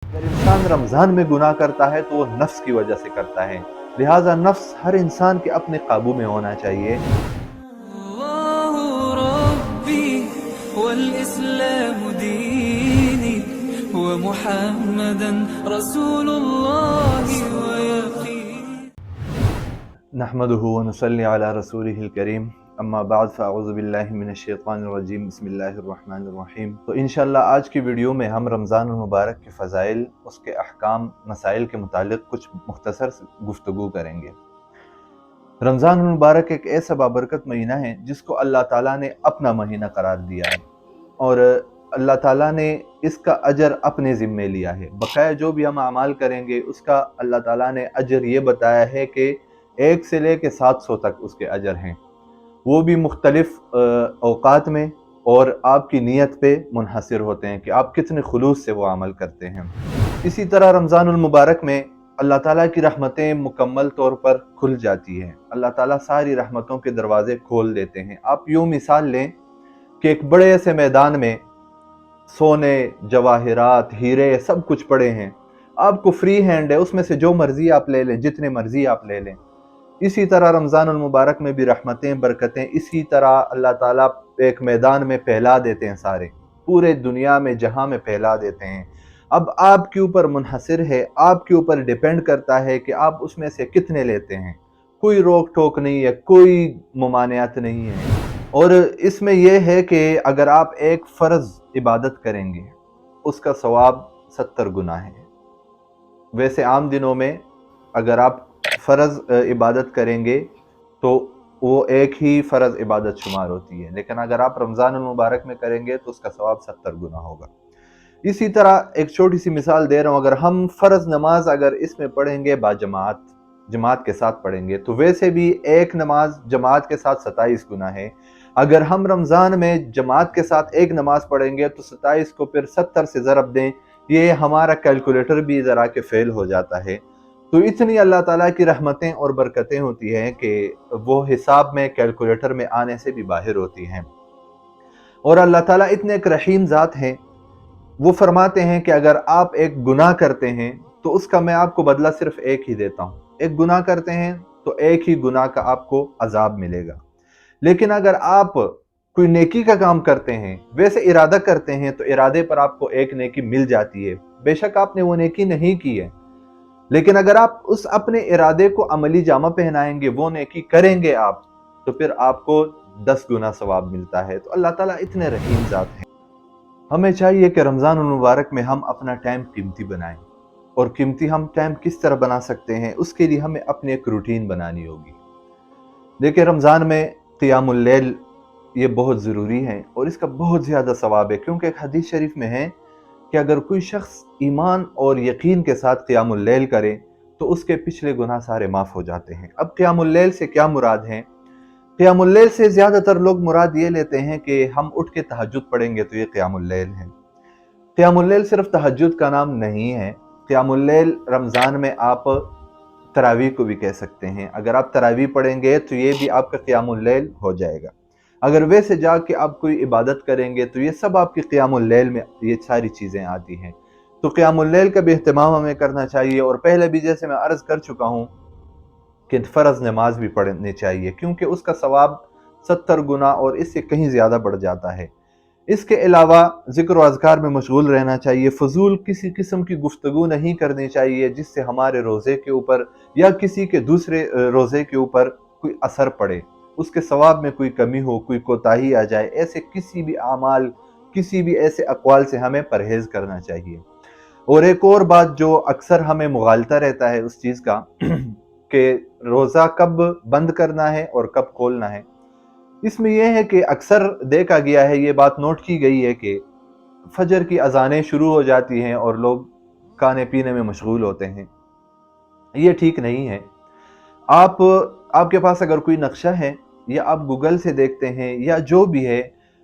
अगर इंसान रमज़ान में गुनाह करता है तो वो नफ्स की वजह से करता है, लिहाजा नफ्स हर इंसान के अपने काबू में होना चाहिए। الله ربي والإسلام ديني ومحمدا رسول الله ويقيني नहमदुहु व नुसल्ली अला रसूलिहिल करीम, अम्मा बाद फ़अऊज़ु बिल्लाहि मिनश्शैतानिर रजीम, बिस्मिल्लाहिर रहमानिर रहीम। तो इंशाअल्लाह आज की वीडियो में हम रमज़ानुल मुबारक के फ़ज़ाइल, उसके अहकाम, मसाइल के मुतालिक कुछ मुख्तसर गुफ्तगू करेंगे। रमज़ानुल मुबारक एक ऐसा बाबरकत महीना है जिसको अल्लाह ताला ने अपना महीना करार दिया है और अल्लाह ताला ने इसका अजर अपने ज़िम्मे लिया है। बकाया जो भी हम अमाल करेंगे उसका अल्लाह ताला ने अजर ये बताया है कि 1 से लेके 700 तक उसके अजर हैं, वो भी मुख्तलिफ औकात में और आपकी नीयत पे मुनहसर होते हैं कि आप कितने खुलूस से वो अमल करते हैं। इसी तरह रमज़ानुल मुबारक में अल्लाह ताला की रहमतें मुकम्मल तौर पर खुल जाती हैं। अल्लाह ताला सारी रहमतों के दरवाजे खोल देते हैं। आप यूँ मिसाल लें कि एक बड़े से मैदान में सोने, जवाहिरात, हीरे सब कुछ पड़े हैं, आपको फ्री हैंड है, उसमें से जो मर्जी आप ले लें, जितने मर्जी आप ले लें। इसी तरह रमज़ानुल मुबारक में भी रहमतें, बरकतें इसी तरह अल्लाह ताला एक मैदान में फैला देते हैं, सारे पूरे दुनिया में जहां में फैला देते हैं। अब आपके ऊपर मुनहसर है, आपके ऊपर डिपेंड करता है कि आप उसमें से कितने लेते हैं। कोई रोक टोक नहीं है, कोई मुमानियत नहीं है। और इसमें यह है कि अगर आप एक फ़र्ज़ इबादत करेंगे उसका सवाब 70 गुना है। वैसे आम दिनों में अगर आप फ़र्ज़ इबादत करेंगे तो वो एक ही फ़र्ज़ इबादत शुमार होती है, लेकिन अगर आप रमज़ानुल मुबारक में करेंगे तो उसका सवाब 70 गुना होगा। इसी तरह एक छोटी सी मिसाल दे रहा हूँ, अगर हम फ़र्ज़ नमाज अगर इसमें पढ़ेंगे बाजमात, जमात के साथ पढ़ेंगे तो वैसे भी एक नमाज जमात के साथ 27 गुना है। अगर हम रमज़ान में जमात के साथ एक नमाज पढ़ेंगे तो 27 को फिर 70 से ज़रब दें, ये हमारा कैलकुलेटर भी ज़रा के फ़ेल हो जाता है। तो इतनी अल्लाह ताला की रहमतें और बरकतें होती हैं कि वो हिसाब में, कैलकुलेटर में आने से भी बाहर होती हैं। और अल्लाह ताला इतने एक रहीम ज़ात हैं, वो फरमाते हैं कि अगर आप एक गुनाह करते हैं तो उसका मैं आपको बदला सिर्फ एक ही देता हूँ। एक गुनाह करते हैं तो एक ही गुनाह का आपको अजाब मिलेगा, लेकिन अगर आप कोई नेकी का काम करते हैं, वैसे इरादा करते हैं, तो इरादे पर आपको एक नेकी मिल जाती है। बेशक आपने वो नेकी नहीं की है, लेकिन अगर आप उस अपने इरादे को अमली जामा पहनाएंगे, वो नेकी करेंगे आप, तो फिर आपको 10 गुना सवाब मिलता है। तो अल्लाह ताला इतने रहीम ज़ात हैं। हमें चाहिए कि रमज़ानुल मुबारक में हम अपना टाइम कीमती बनाएं, और कीमती हम टाइम किस तरह बना सकते हैं, उसके लिए हमें अपनी एक रूटीन बनानी होगी। देखिए, रमज़ान में क़ियामुल लैल ये बहुत ज़रूरी है और इसका बहुत ज़्यादा सवाब है, क्योंकि एक हदीस शरीफ में है कि अगर कोई शख्स ईमान और यकीन के साथ क़ियामुल लैल करे तो उसके पिछले गुनाह सारे माफ़ हो जाते हैं। अब क़ियामुल लैल से क्या मुराद है? क़ियामुल लैल से ज़्यादातर लोग मुराद ये लेते हैं कि हम उठ के तहज्जुद पढ़ेंगे तो ये क़ियामुल लैल है। क़ियामुल लैल सिर्फ तहज्जुद का नाम नहीं है। क़ियामुल लैल रमज़ान में आप तरावीह को भी कह सकते हैं। अगर आप तरावीह पढ़ेंगे तो ये भी आपका क़ियामुल लैल हो जाएगा। अगर वैसे जाके आप कोई इबादत करेंगे तो ये सब आपकी क़ियामुल लैल में ये सारी चीज़ें आती हैं। तो क़ियामुल लैल का भी एहतमाम हमें करना चाहिए। और पहले भी जैसे मैं अर्ज़ कर चुका हूँ कि फ़र्ज़ नमाज भी पढ़नी चाहिए, क्योंकि उसका सवाब 70 गुना और इससे कहीं ज़्यादा बढ़ जाता है। इसके अलावा ज़िक्र व अज़कार में मशगूल रहना चाहिए। फ़ुज़ूल किसी किस्म की गुफ्तगू नहीं करनी चाहिए जिससे हमारे रोज़े के ऊपर या किसी के दूसरे रोज़े के ऊपर कोई असर पड़े, उसके सवाब में कोई कमी हो, कोई कोताही आ जाए। ऐसे किसी भी आमाल, किसी भी ऐसे अक़वाल से हमें परहेज़ करना चाहिए। और एक और बात जो अक्सर हमें मुग़ालता रहता है उस चीज़ का कि रोज़ा कब बंद करना है और कब खोलना है। इसमें यह है कि अक्सर देखा गया है, ये बात नोट की गई है कि फजर की अजानें शुरू हो जाती हैं और लोग खाने पीने में मशगूल होते हैं। ये ठीक नहीं है। आपके पास अगर कोई नक्शा है या आप गूगल से देखते हैं या जो भी है,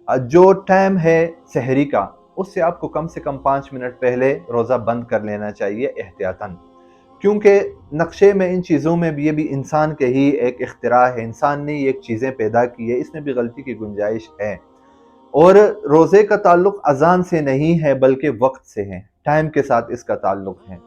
जो टाइम है सहरी का, उससे आपको कम से कम 5 मिनट पहले रोज़ा बंद कर लेना चाहिए एहतियातन। क्योंकि नक्शे में, इन चीज़ों में भी, ये भी इंसान के ही एक इख्तिरा है। इंसान ने ये एक चीज़ें पैदा की है, इसमें भी गलती की गुंजाइश है। और रोज़े का ताल्लुक अजान से नहीं है बल्कि वक्त से है, टाइम के साथ इसका ताल्लुक है।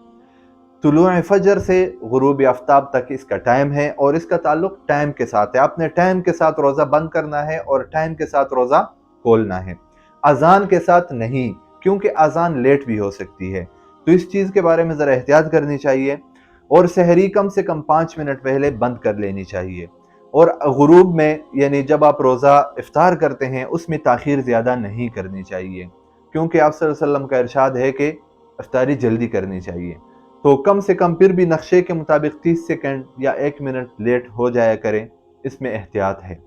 तुलूए फजर से गुरूब आफ्ताब तक इसका टाइम है और इसका ताल्लुक टाइम के साथ है। आपने टाइम के साथ रोज़ा बंद करना है और टाइम के साथ रोज़ा खोलना है, अजान के साथ नहीं, क्योंकि अजान लेट भी हो सकती है। तो इस चीज़ के बारे में ज़रा एहतियात करनी चाहिए। और सहरी कम से कम 5 मिनट पहले बंद कर लेनी चाहिए। और गुरूब में यानी जब आप रोज़ा इफ्तार करते हैं उसमें ताख़ीर ज़्यादा नहीं करनी चाहिए, क्योंकि आप सल्लल्लाहु अलैहि वसल्लम का इरशाद है कि इफ्तारी जल्दी करनी चाहिए। तो कम से कम फिर भी नक्शे के मुताबिक 30 सेकंड या 1 मिनट लेट हो जाया करें, इसमें एहतियात है।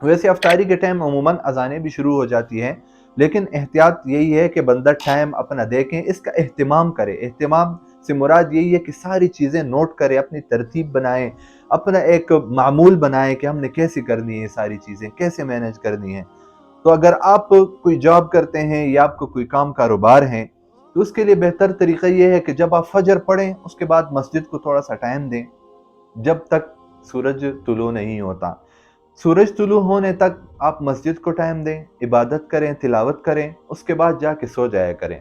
वैसे इफ्तारी के टाइम अमूमन अजानें भी शुरू हो जाती हैं, लेकिन एहतियात यही है कि बंदा टाइम अपना देखें, इसका एहतिमाम करे। एहतिमाम से मुराद यही है कि सारी चीज़ें नोट करे, अपनी तरतीब बनाएं, अपना एक मामूल बनाएं कि हमने कैसे करनी है, सारी चीज़ें कैसे मैनेज करनी है। तो अगर आप कोई जॉब करते हैं या आपको कोई काम कारोबार है, तो उसके लिए बेहतर तरीका ये है कि जब आप फजर पढ़ें उसके बाद मस्जिद को थोड़ा सा टाइम दें, जब तक सूरज तुलू नहीं होता। सूरज तुलू होने तक आप मस्जिद को टाइम दें, इबादत करें, तिलावत करें, उसके बाद जाके सो जाया करें।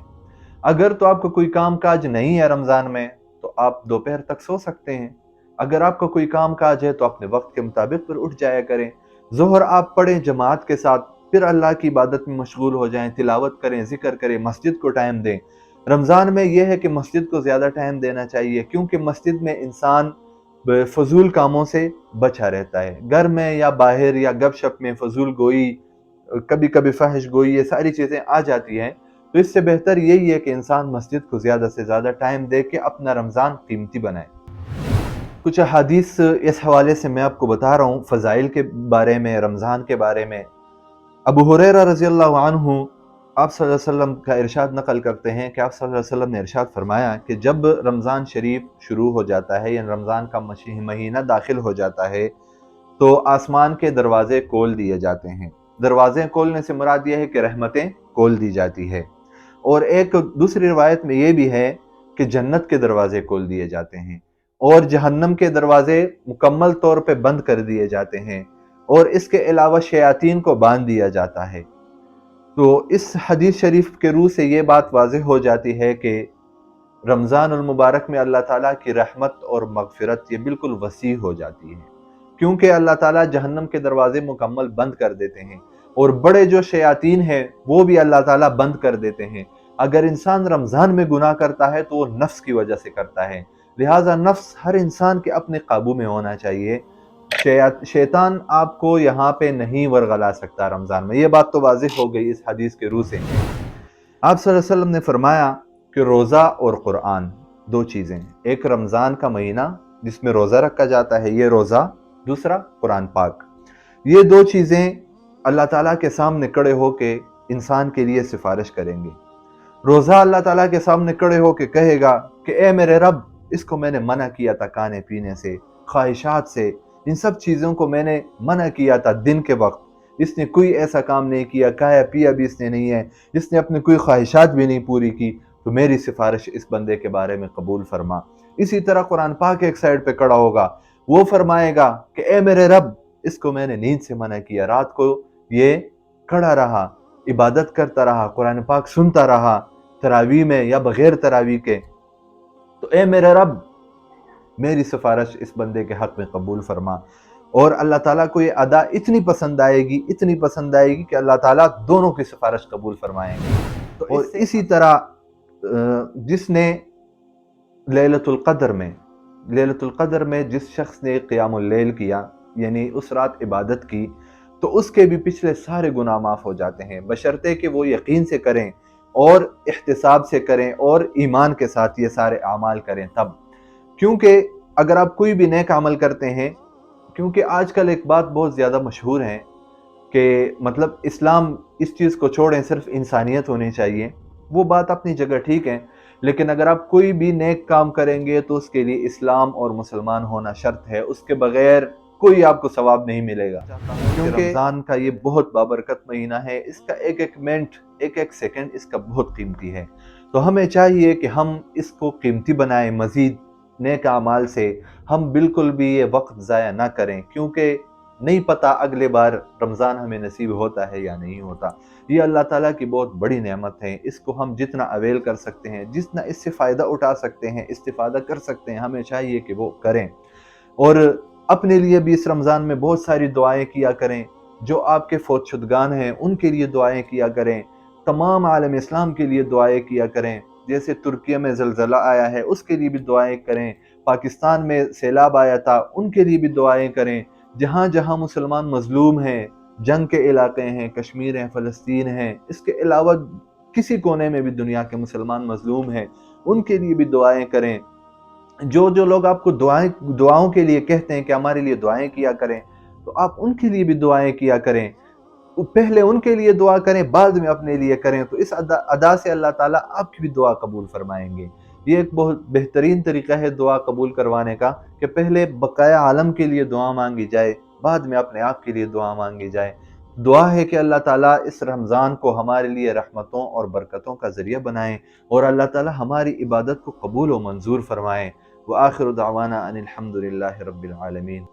अगर तो आपको कोई काम काज नहीं है रमज़ान में, तो आप दोपहर तक सो सकते हैं। अगर आपका कोई काम काज है तो अपने वक्त के मुताबिक फिर उठ जाया करें। ज़ोहर आप पढ़ें जमात के साथ, फिर अल्लाह की इबादत में मशगूल हो जाएं, तिलावत करें, जिक्र करें, मस्जिद को टाइम दें। रमज़ान में यह है कि मस्जिद को ज़्यादा टाइम देना चाहिए, क्योंकि मस्जिद में इंसान फजूल कामों से बचा रहता है। घर में या बाहर या गपशप में फजूल गोई, कभी कभी फहश गोई, ये सारी चीज़ें आ जाती हैं। तो इससे बेहतर यही है कि इंसान मस्जिद को ज़्यादा से ज़्यादा टाइम दे के अपना रमज़ान कीमती बनाए। कुछ हदीस इस हवाले से मैं आपको बता रहा हूँ, फ़ज़ाइल के बारे में, रमज़ान के बारे में। अबू हुरैरा रज़ियल्लाहु अन्हु आप सल्लल्लाहु अलैहि वसल्लम का इरशाद नकल करते हैं कि आप सल्लल्लाहु अलैहि वसल्लम ने इरशाद फरमाया कि जब रमज़ान शरीफ शुरू हो जाता है या रमज़ान का महीना दाखिल हो जाता है, तो आसमान के दरवाजे खोल दिए जाते हैं। दरवाजे खोलने से मुराद यह है कि रहमतें खोल दी जाती है। और एक दूसरी रिवायत में ये भी है कि जन्नत के दरवाजे खोल दिए जाते हैं और जहन्नम के दरवाजे मुकम्मल तौर पे बंद कर दिए जाते हैं, और इसके अलावा शयातीन को बांध दिया जाता है। तो इस हदीस शरीफ के रूह से ये बात वाज़ेह हो जाती है कि रमज़ानुल मुबारक में अल्लाह ताला की रहमत और मग़फ़िरत ये बिल्कुल वसी हो जाती है, क्योंकि अल्लाह ताला जहन्नम के दरवाजे मुकम्मल बंद कर देते हैं और बड़े जो शयातीन हैं वो भी अल्लाह ताला बंद कर देते हैं। अगर इंसान रमज़ान में गुनाह करता है तो वो नफ्स की वजह से करता है, लिहाजा नफ्स हर इंसान के अपने काबू में होना चाहिए। शैतान आपको यहाँ पे नहीं वरगला सकता रमज़ान में। ये बात तो वाज़ेह हो गई इस हदीस के रूह से। आप सल्लल्लाहु अलैहि वसल्लम ने फरमाया कि रोज़ा और कुरान दो चीज़ें, एक रमज़ान का महीना जिसमें रोज़ा रखा जाता है, ये रोज़ा, दूसरा कुरान पाक, ये दो चीज़ें अल्लाह ताला के सामने खड़े होके इंसान के लिए सिफारिश करेंगे। रोज़ा अल्लाह ताला के सामने खड़े होके कहेगा कि ए मेरे रब, इसको मैंने मना किया था खाने पीने से, ख्वाहिशात से, इन सब चीज़ों को मैंने मना किया था दिन के वक्त, इसने कोई ऐसा काम नहीं किया, खाया पिया भी इसने नहीं है, इसने अपनी कोई ख्वाहिशात भी नहीं पूरी की, तो मेरी सिफारिश इस बंदे के बारे में कबूल फरमा। इसी तरह कुरान पाक एक साइड पे खड़ा होगा, वो फरमाएगा कि ए मेरे रब, इसको मैंने नींद से मना किया, रात को ये खड़ा रहा, इबादत करता रहा, कुरान पाक सुनता रहा, तरावी में या बगैर तरावी के, तो ए मेरे रब, मेरी सिफारिश इस बंदे के हक में कबूल फरमा। और अल्लाह ताला को ये अदा इतनी पसंद आएगी, इतनी पसंद आएगी कि अल्लाह ताला दोनों की सिफारिश कबूल फरमाएंगे। तो और इसी तरह जिसने लैलतुल क़द्र में जिस शख्स ने क़ियामुल लैल किया, यानी उस रात इबादत की, तो उसके भी पिछले सारे गुनाह माफ़ हो जाते हैं, बशर्ते कि वो यकीन से करें और इहतिसाब से करें और ईमान के साथ ये सारे आमाल करें तब। क्योंकि अगर आप कोई भी नेक अमल करते हैं, क्योंकि आजकल एक बात बहुत ज़्यादा मशहूर है कि मतलब इस्लाम इस चीज़ को छोड़ें, सिर्फ इंसानियत होनी चाहिए, वो बात अपनी जगह ठीक है, लेकिन अगर आप कोई भी नेक काम करेंगे तो उसके लिए इस्लाम और मुसलमान होना शर्त है, उसके बगैर कोई आपको सवाब नहीं मिलेगा। क्योंकि रमज़ान का ये बहुत बाबरकत महीना है, इसका एक एक मिनट, एक एक सेकंड इसका बहुत कीमती है। तो हमें चाहिए कि हम इसको कीमती बनाएं, मज़ीद नेक अमाल से हम बिल्कुल भी ये वक्त ज़ाया ना करें, क्योंकि نہیں پتہ اگلے بار رمضان ہمیں نصیب ہوتا ہے یا نہیں ہوتا۔ یہ اللہ تعالیٰ کی بہت بڑی نعمت ہے، اس کو ہم جتنا اویل کر سکتے ہیں، جتنا اس سے فائدہ اٹھا سکتے ہیں، استفادہ کر سکتے ہیں، ہمیں چاہیے کہ وہ کریں۔ اور اپنے لیے بھی اس رمضان میں بہت ساری دعائیں کیا کریں، جو آپ کے فوت شدگان ہیں ان کے لیے دعائیں کیا کریں، تمام عالم اسلام کے لیے دعائیں کیا کریں، جیسے ترکیہ میں زلزلہ آیا ہے اس کے لیے بھی دعائیں کریں، پاکستان میں سیلاب آیا تھا ان کے لیے بھی دعائیں کریں، جہاں جہاں مسلمان مظلوم ہیں، جنگ کے علاقے ہیں، کشمیر ہیں، فلسطین ہیں، اس کے علاوہ کسی کونے میں بھی دنیا کے مسلمان مظلوم ہیں، ان کے لیے بھی دعائیں کریں۔ جو لوگ آپ کو دعاؤں کے لیے کہتے ہیں کہ ہمارے لیے دعائیں کیا کریں، تو آپ ان کے لیے بھی دعائیں کیا کریں، پہلے ان کے لیے دعا کریں بعد میں اپنے لیے کریں، تو اس ادا سے اللہ تعالیٰ آپ کی بھی دعا قبول فرمائیں گے۔ یہ ایک بہت بہترین طریقہ ہے دعا قبول کروانے کا، کہ پہلے بقایا عالم کے لیے دعا مانگی جائے، بعد میں اپنے آپ کے لیے دعا مانگی جائے۔ دعا ہے کہ اللہ تعالیٰ اس رمضان کو ہمارے لیے رحمتوں اور برکتوں کا ذریعہ بنائیں، اور اللہ تعالیٰ ہماری عبادت کو قبول و منظور فرمائیں۔ وآخر دعوانا ان الحمد للہ رب العالمین۔